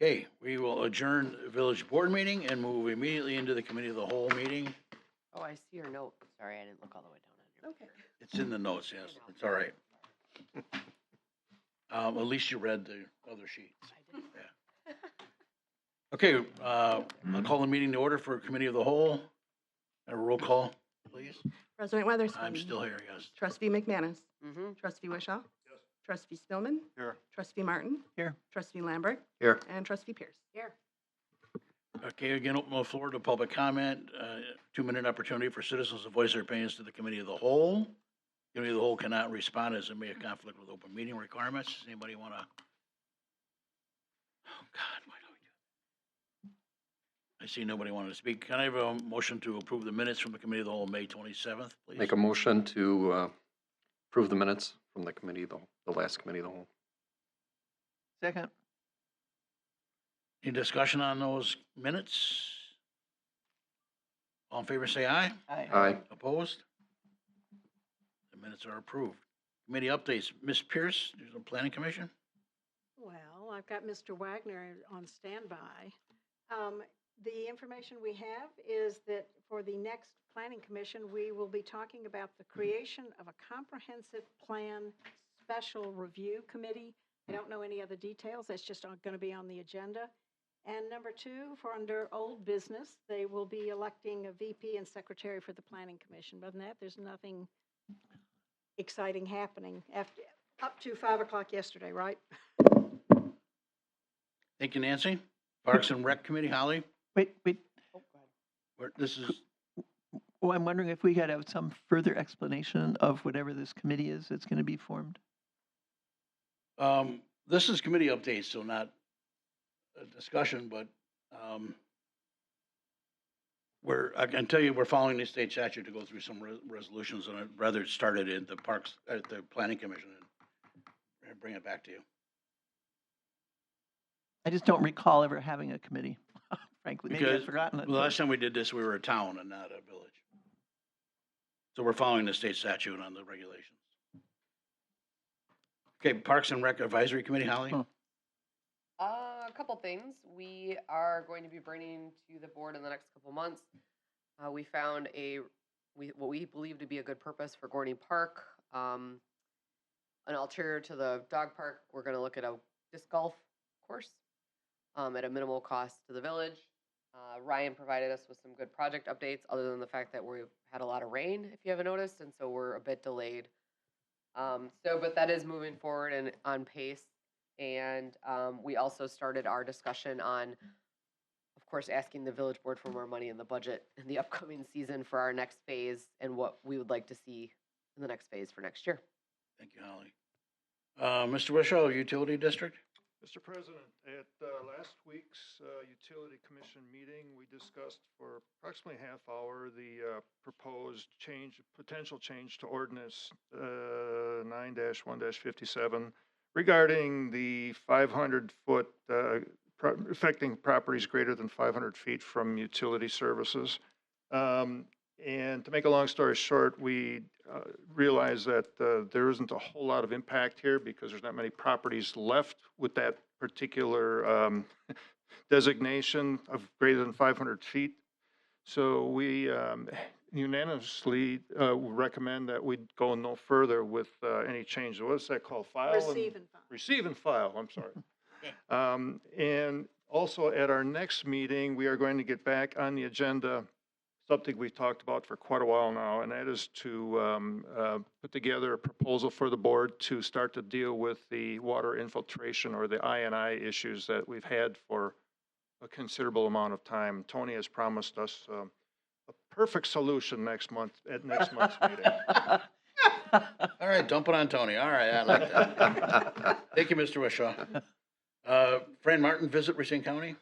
Okay, we will adjourn the village board meeting and move immediately into the committee of the whole meeting. Oh, I see your note. Sorry, I didn't look all the way down on your. Okay. It's in the notes, yes, it's all right. At least you read the other sheets. I did. Yeah. Okay, I'll call the meeting to order for committee of the whole. A roll call, please. President Weatherspoon. I'm still here, yes. Trustee McManus. Mm-hmm. Trustee Wishaw. Yes. Trustee Spillman. Here. Trustee Martin. Here. Trustee Lambert. Here. And Trustee Pierce. Here. Okay, again, open the floor to public comment, 2-minute opportunity for citizens to voice their opinions to the committee of the whole. Committee of the whole cannot respond as it may have conflict with open meeting requirements. Does anybody want to? Oh, God, why do we do? I see nobody wanted to speak. Can I have a motion to approve the minutes from the committee of the whole, May 27th, please? Make a motion to approve the minutes from the committee, the last committee of the whole. Second. Any discussion on those minutes? All in favor, say aye. Aye. Opposed? The minutes are approved. Committee updates. Ms. Pierce, there's a planning commission? Well, I've got Mr. Wagner on standby. The information we have is that for the next planning commission, we will be talking about the creation of a comprehensive plan special review committee. I don't know any other details. That's just going to be on the agenda. And number two, for under old business, they will be electing a VP and secretary for the planning commission. Other than that, there's nothing exciting happening after, up to 5 o'clock yesterday, right? Thank you, Nancy. Parks and Rec Committee, Holly? Wait. Oh, go ahead. This is, Well, I'm wondering if we got to have some further explanation of whatever this committee is that's going to be formed. this is committee updates, so not a discussion, but, I can tell you, we're following the state statute to go through some resolutions, and I'd rather start it at the Parks, at the Planning Commission and bring it back to you. I just don't recall ever having a committee. Frankly, maybe Because I've forgotten it. the last time we did this, we were a town and not a village. So we're following the state statute on the regulations. Okay, Parks and Rec Advisory Committee, Holly? Huh. A couple things. We are going to be bringing to the board in the next couple months. We found what we believe to be a good purpose for Gorney Park. An ulterior to the dog park, we're going to look at a disc golf course at a minimal cost to the village. Ryan provided us with some good project updates, other than the fact that we've had a lot of rain, if you haven't noticed, and so we're a bit delayed. But that is moving forward and on pace. And we also started our discussion on, of course, asking the village board for more money in the budget in the upcoming season for our next phase and what we would like to see in the next phase for next year. Thank you, Holly. Mr. Wishaw, Utility District? Mr. President, at last week's Utility Commission meeting, we discussed for approximately a half hour the proposed change, potential change to ordinance 9-1-57 regarding the 500-foot, affecting properties greater than 500 feet from utility services. And to make a long story short, we realized that there isn't a whole lot of impact here because there's not many properties left with that particular designation of greater than 500 feet. So we unanimously recommend that we go no further with any change. What is that called? File? Receive and file. Receive and file, I'm sorry. And also at our next meeting, we are going to get back on the agenda something we've talked about for quite a while now, and that is to put together a proposal for the board to start to deal with the water infiltration or the I&I issues that we've had for a considerable amount of time. Tony has promised us a perfect solution next month at next month's meeting. All right, dump it on Tony. All right, I like that. Thank you, Mr. Wishaw. Fran Martin, visit Racine County?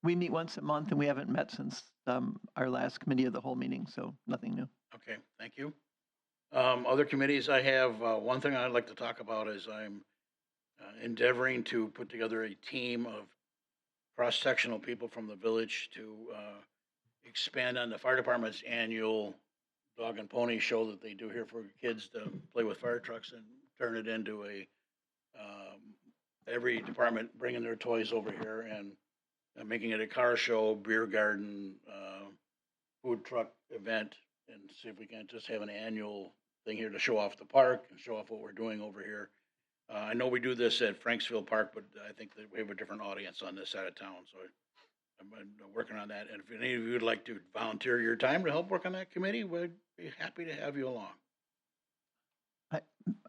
We meet once a month and we haven't met since our last committee of the whole meeting, so nothing new. Okay, thank you. Other committees, I have, one thing I'd like to talk about is I'm endeavoring to put together a team of cross-sectional people from the village to expand on the fire department's annual dog and pony show that they do here for kids to play with fire trucks and turn it into a every department bringing their toys over here and making it a car show, beer garden, food truck event, and see if we can just have an annual thing here to show off the park and show off what we're doing over here. I know we do this at Franksville Park, but I think that we have a different audience on this side of town, so I'm working on that. And if any of you would like to volunteer your time to help work on that committee, we'd be happy to have you along.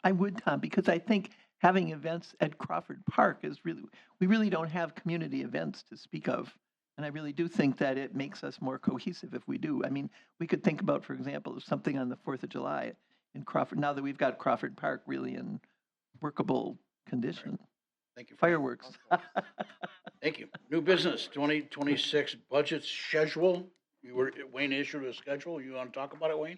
I would, Tom, because I think having events at Crawford Park is really, we really don't have community events to speak of. And I really do think that it makes us more cohesive if we do. I mean, we could think about, for example, something on the 4th of July in Crawford, now that we've got Crawford Park really in workable condition. Thank you. Fireworks. Thank you. New business, 2026 budget schedule. Wayne issued a schedule. You want to talk about it, Wayne?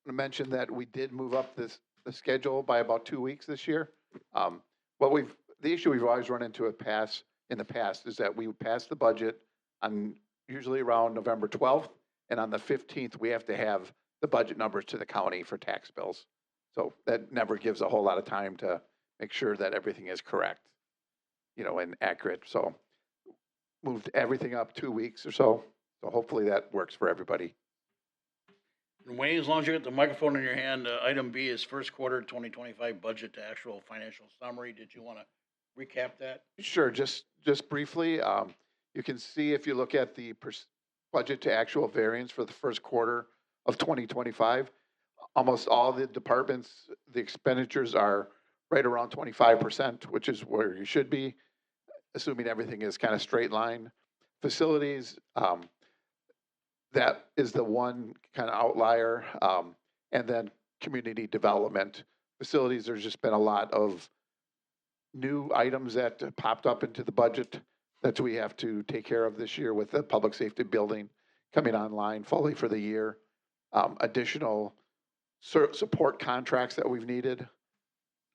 To mention that we did move up the schedule by about 2 weeks this year. The issue we've always run into in the past is that we pass the budget on usually around November 12th, and on the 15th, we have to have the budget numbers to the county for tax bills. So that never gives a whole lot of time to make sure that everything is correct, and accurate. So moved everything up 2 weeks or so. So hopefully that works for everybody. And Wayne, as long as you get the microphone in your hand, item B is first quarter 2025 budget to actual financial summary. Did you want to recap that? Sure, just briefly, you can see if you look at the budget to actual variance for the first quarter of 2025, almost all the departments, the expenditures are right around 25%, which is where you should be, assuming everything is kind of straight line. Facilities, that is the one kind of outlier. And then community development. Facilities, there's just been a lot of new items that popped up into the budget that we have to take care of this year with the public safety building coming online fully for the year. Additional support contracts that we've needed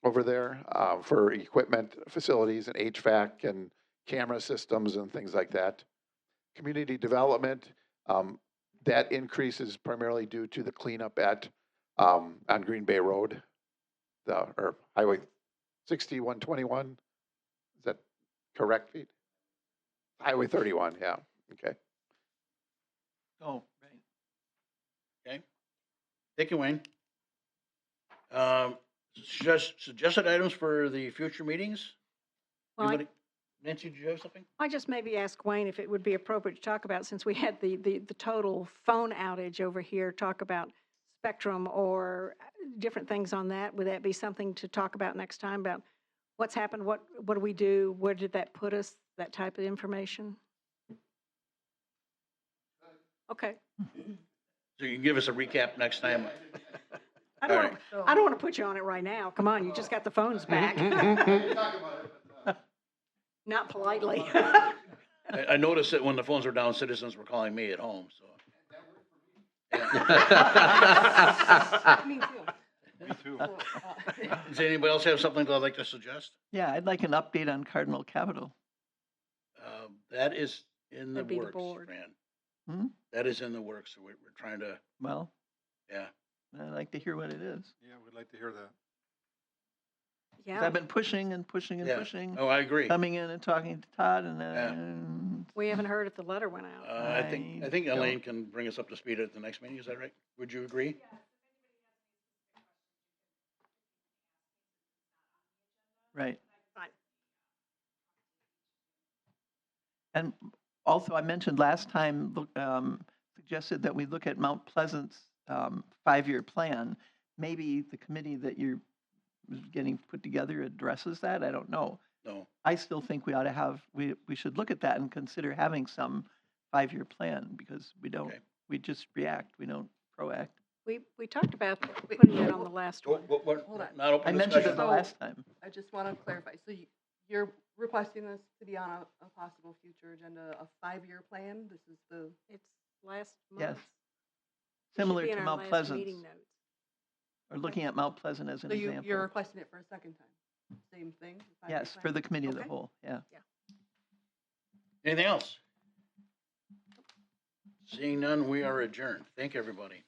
over there for equipment, facilities, and HVAC and camera systems and things like that. Community development, that increase is primarily due to the cleanup on Green Bay Road, or Highway 6121. Is that correct, Pete? Highway 31, yeah, okay. Oh, right. Okay. Thank you, Wayne. Suggested items for the future meetings? Well, Anybody? Nancy, do you have something? I just maybe ask Wayne if it would be appropriate to talk about, since we had the total phone outage over here, talk about Spectrum or different things on that. Would that be something to talk about next time, about what's happened, what do we do, where did that put us, that type of information? Okay. So you can give us a recap next time. I don't All want I don't want to put you on it right now. Come on, you just got the phones back. Not politely. I noticed that when the phones were down, citizens were calling me at home, so. Me too. Me too. Does anybody else have something they'd like to suggest? Yeah, I'd like an update on Cardinal Capital. That is in the That'd be the works, board. Fran. Hmm? That is in the works, so we're trying to, Well, yeah. I'd like to hear what it is. Yeah, we'd like to hear that. 'Cause Yeah, I've been pushing and pushing and Yeah. pushing, Oh, I agree. coming in and talking to Todd, and we haven't heard if the letter went out. I think I Elaine don't- can bring us up to speed at the next meeting, is that right? Would you agree? Right. Right. And also, I mentioned last time, suggested that we look at Mount Pleasant's 5-year plan. Maybe the committee that you're getting put together addresses that. I don't know. No. I still think we ought to have, we should look at that and consider having some 5-year plan, because we don't, Okay. we just react, we don't proact. We talked about putting that on the last one. Hold on. Not open I mentioned it discussion. the So- last time. I just want to clarify. So you're requesting this to be on a possible future agenda, a 5-year plan? This is the, It's last month. Yes. It should Similar be to in our Mount last Pleasant, meeting notes. or looking at Mount Pleasant as an so example. you're requesting it for a second time? Same thing? the 5-year Yes, for plan? the committee of the Okay. whole, yeah. Anything else? Seeing none, we are adjourned. Thank you, everybody.